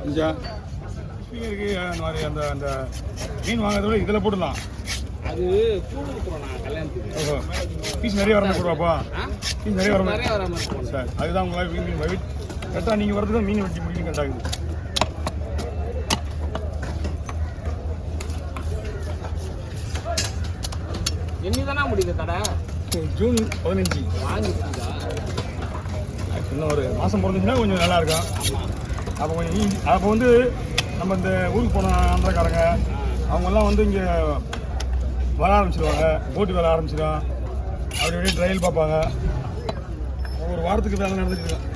இஞ்சா ஸ்பீக்கருக்கு அந்த மாதிரி அந்த அந்த மீன் வாங்குறத விட இதில் போட்டுடலாம். அது கூடு ஊற்றுறோம் நான் கல்யாணத்துக்கு. ஓஹோ, பீஸ் நிறைய வர மாதிரி போடுவாப்பா. பீஸ் நிறைய வர மாதிரி இருக்கும் சார். அதுதான் உங்களால் மீன் வெயிட் கரெக்டாக நீங்கள் வரதுக்கு மீன் வெட்டி முடிக்க கரெக்டாகுது. என்னி தானே முடியுது கடை? ஜூன் 15 வாங்கிட்டீங்களா? இன்னும் ஒரு மாதம் பிறந்துச்சுன்னா கொஞ்சம் நல்லா இருக்கும். அப்போ கொஞ்சம் அப்போ வந்து நம்ம இந்த ஊருக்கு போன ஆந்திரக்காரங்க அவங்கெல்லாம் வந்து இங்கே வர ஆரம்பிச்சிடுவாங்க. போட்டு வர ஆரம்பிச்சிடும். அப்படி அப்படியே ட்ரையல் பார்ப்பாங்க. ஒரு வாரத்துக்கு வேலை நடந்துட்டு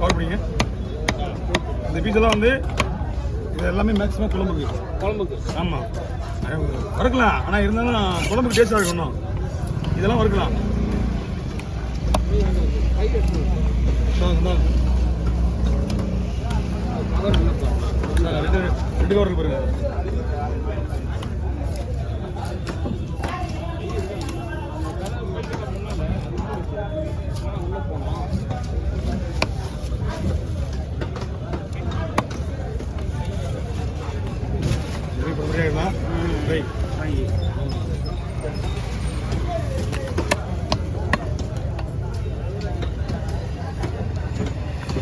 கவர் பண்ணிங்க. இந்த பீஸெல்லாம் வந்து இது எல்லாமே மேக்ஸிமம் குழம்புக்கு. ஆமாம், வறுக்கலாம். ஆனால் இருந்தாலும் குழம்புக்கு டேஸ்ட்டாக இருக்கணும். இதெல்லாம் வறுக்கலாம். ரெண்டு கவர் இருக்கு பாருங்க.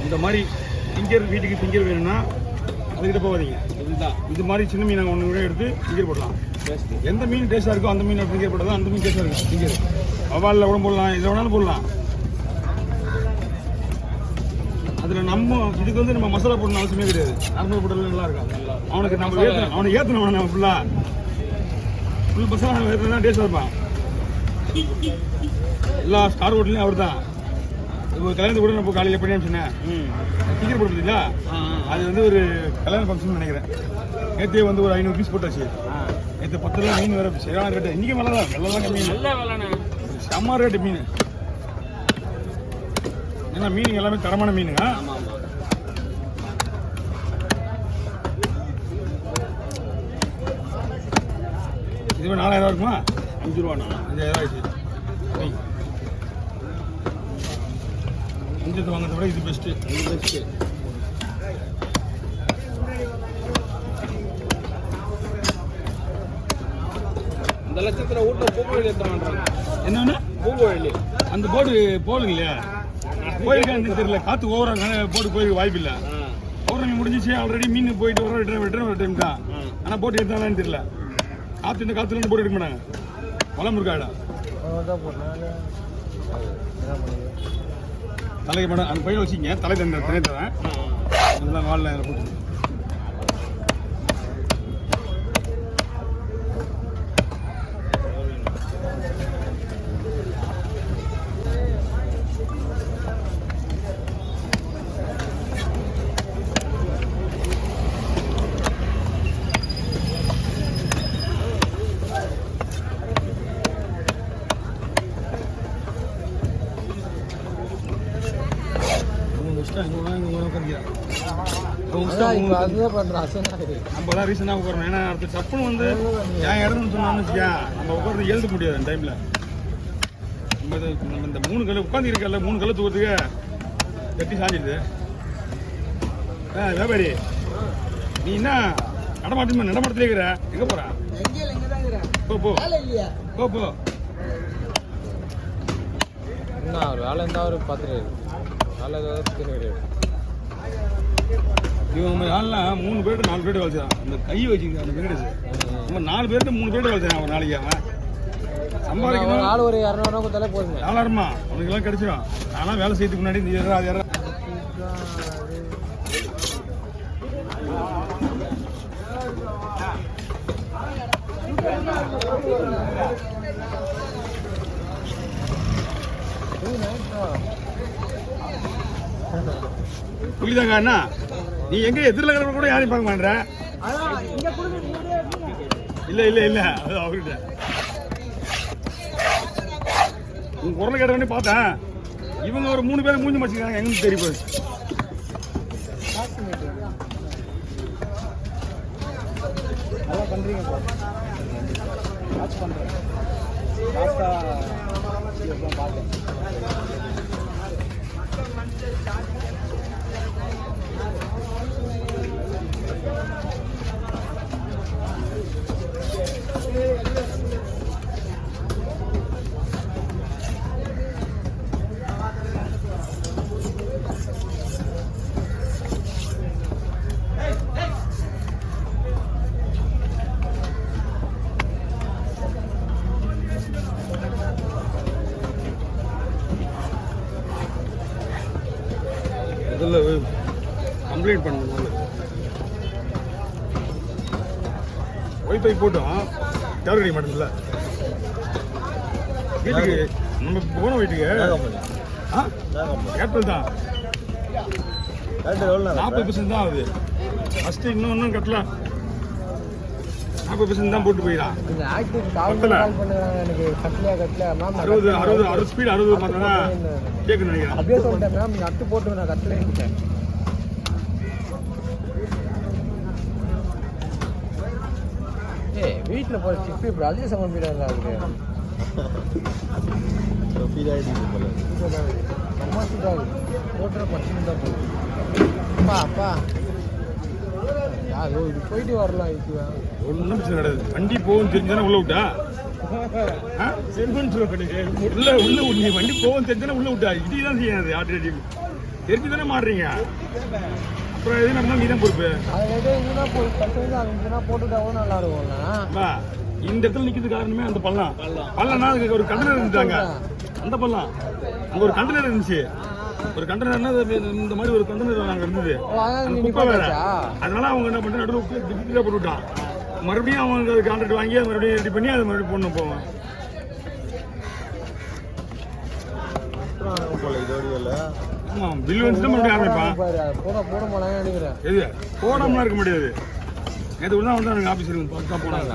இந்த மாதிரி ஃபிங்கர் வீட்டுக்கு ஃபிங்கர் வேணும்னா அதுக்கிட்ட போகாதீங்க. இது மாதிரி சின்ன மீன் நாங்கள் ஒன்று கூட எடுத்து ஃபிங்கர் போடலாம். எந்த மீன் டேஸ்ட்டாக இருக்கோ அந்த மீன் ஃபிங்கர் போட்டால் அந்த மீன் டேஸ்ட்டாக இருக்கும். ஃபிங்கர் வவாலில் கூட போடலாம், இதில் வேணாலும் போடலாம். அதில் நம்ம இதுக்கு வந்து நம்ம மசாலா போடணும் அவசியமே கிடையாது. நார்மல் போட்டாலும் நல்லா இருக்கும். அவனுக்கு நம்ம ஏற்றணும் நம்ம ஃபுல் மசாலா ஏற்றினா டேஸ்ட்டாக இருப்பான். எல்லா ஸ்டார் ஹோட்டலையும் அவர் தான். இப்போ கல்யாணத்துக்கு கூட நம்ம காலையில் பண்ணி சொன்னேன். டிக்கெட் போட்டு பார்த்தீங்களா? அது வந்து ஒரு கல்யாண ஃபங்க்ஷன் நினைக்கிறேன். நேற்றே வந்து ஒரு 500 பீஸ் போட்டாச்சு. நேற்று 10 மீன் வேறு சரியான ரேட்டு. இன்றைக்கி மேலே தான் வெள்ளை செம்ம ரேட்டு மீன். ஏன்னா மீன் எல்லாமே தரமான மீனுங்க. இதுவே 4000 இருக்குமா? 5 ரூபாண்ணா. 5000 ஆயிடுச்சு. இஞ்சத்து வாங்கிறத விட இது பெஸ்ட்டு. இந்த லட்சத்தில் வீட்டில் பூங்கோழி எடுத்துறாங்க. என்னன்னா பூங்கோழி அந்த போர்டு போகல இல்லையா? போயிருக்கான்னு தெரியல. காற்று ஓவராக போட்டு போயிருக்க வாய்ப்பு இல்லை. பௌர்ணமி முடிஞ்சிச்சு. ஆல்ரெடி மீன் போயிட்டு வர டைம் தான். ஆனால் போட்டு எடுத்தாங்கன்னு தெரியல. காற்று இந்த காற்றுலேருந்து போட்டு எடுக்க மாட்டாங்க. வளம் இருக்காடா தலைக்கு மேடம் அந்த பையன் வச்சுங்க. தலை தண்ணி தரேன். அதெல்லாம் வாழை போட்டு நம்ம ரீசனாக உட்காரணும். ஏன்னா அடுத்த டப்புன்னு வந்து என் இடம்னு சொன்னான்னு வச்சுக்கா நம்ம உட்காந்து எழுத முடியாது அந்த டைமில். நம்ம இந்த 3 கல் உட்காந்து இருக்கல 3 கல் தூக்கிறதுக்கு கட்டி சாஞ்சிடுது. வியாபாரி நீ என்ன நடமாட்டத்திலே இருக்கிற? எங்கே போகிற? போ என்ன அவர் வேலை இருந்தால் அவர் பார்த்துட்டு வேலை ஏதாவது கிடையாது. இவங்க ஆள்லாம் 3 பேர் 4 பேர் வளர்ச்சான். அந்த கை வச்சுங்க அந்த பேர் நம்ம 4 பேர்ட்டு 3 பேர் வளர்ச்சான். ஒரு நாளைக்கு அவன் சம்பாதிக்கணும். நாள் ஒரு 200 ரூபா கொடுத்தாலே போதுங்க. 4000மா அவனுக்கெல்லாம் கிடைச்சிடும். ஆனால் வேலை செய்யறதுக்கு முன்னாடி இந்த அது புரியுதாங்க அண்ணா? நீ எங்க எதிரில் கிடக்க கூட யாரையும் பார்க்க மாட்டேற. இல்ல இல்ல இல்ல அது அவர்கிட்ட உன் குரல் கேட்டவொடனே பார்த்தேன். இவங்க ஒரு 3 பேர் மூஞ்சி மச்சிருக்காங்க. எங்க தெரிய போகுது. நல்லா பண்றீங்க வாட்ச் பண்றேன். லாஸ்டா பார்த்தேன். முதல்ல கம்ப்ளைண்ட் பண்ணணும். ஒய்ஃபை போட்டோம் டவர் கிடைக்க மாட்டேங்குதுல்ல வீட்டுக்கு. நம்ம போன வீட்டுக்கு ஏர்டெல் தான் 40% தான் ஆகுது. ஃபஸ்ட்டு இன்னும் கட்டலாம். 40% தான் போட்டு போயிடலாம். 60 ஸ்பீடு 60 பார்த்தா கேட்கணும் நினைக்கிறேன். அப்படியே சொல்லிட்டேன் மேம், நீங்கள் அட்டு போட்டு நான் கட்டலேன்ட்டேன். வீட்டில் போய் சிப்பி இப்படி அதிக சமம் மீடாங்க. அதுக்கு அம்மா சுட்டாது போட்டுற 10 தான் போகுது. அப்பா அப்பா யாரோ இது போயிட்டு வரலாம். இதுக்கு ஒன்றும் பிரச்சனை கிடையாது. வண்டி போகும் தெரிஞ்சானே உள்ள விட்டா செல்ஃபோன் உள்ள உள்ள நீ வண்டி போகும் தெரிஞ்சானே உள்ள விட்டா. இதுதான் செய்யாது. ஆல்ரெடி தெரிஞ்சு தானே மாறுறீங்க. அப்புறம் எது நடந்தாலும் நீ தான் பொறுப்பு. போட்டுட்டாவும் நல்லா இருக்கும்ல. இந்த இடத்துல நிற்கிறது காரணமே அந்த பள்ளம். பள்ளம்னா அதுக்கு ஒரு கண்டனர் இருந்துட்டாங்க. அந்த பள்ளம் அங்கே ஒரு கண்டனர் இருந்துச்சு. ஒரு கண்டனர்னா இந்த மாதிரி ஒரு கண்டனர் அங்கே இருந்தது. குப்பை வேற. அதனால அவங்க என்ன பண்ணிட்டு நடுவில் போட்டு விட்டான். மறுபடியும் அவங்க அது கான்ட்ராக்ட் வாங்கி அதை மறுபடியும் ரெடி பண்ணி அதை மறுபடியும் போடணும் போவான். ஆமாம் பில் வந்துட்டு மறுபடியும் ஆரம்பிப்பான். எது போடாமலாம் இருக்க முடியாது. நேற்று தான் வந்து எனக்கு ஆஃபீஸில் பார்த்தா போனாங்க.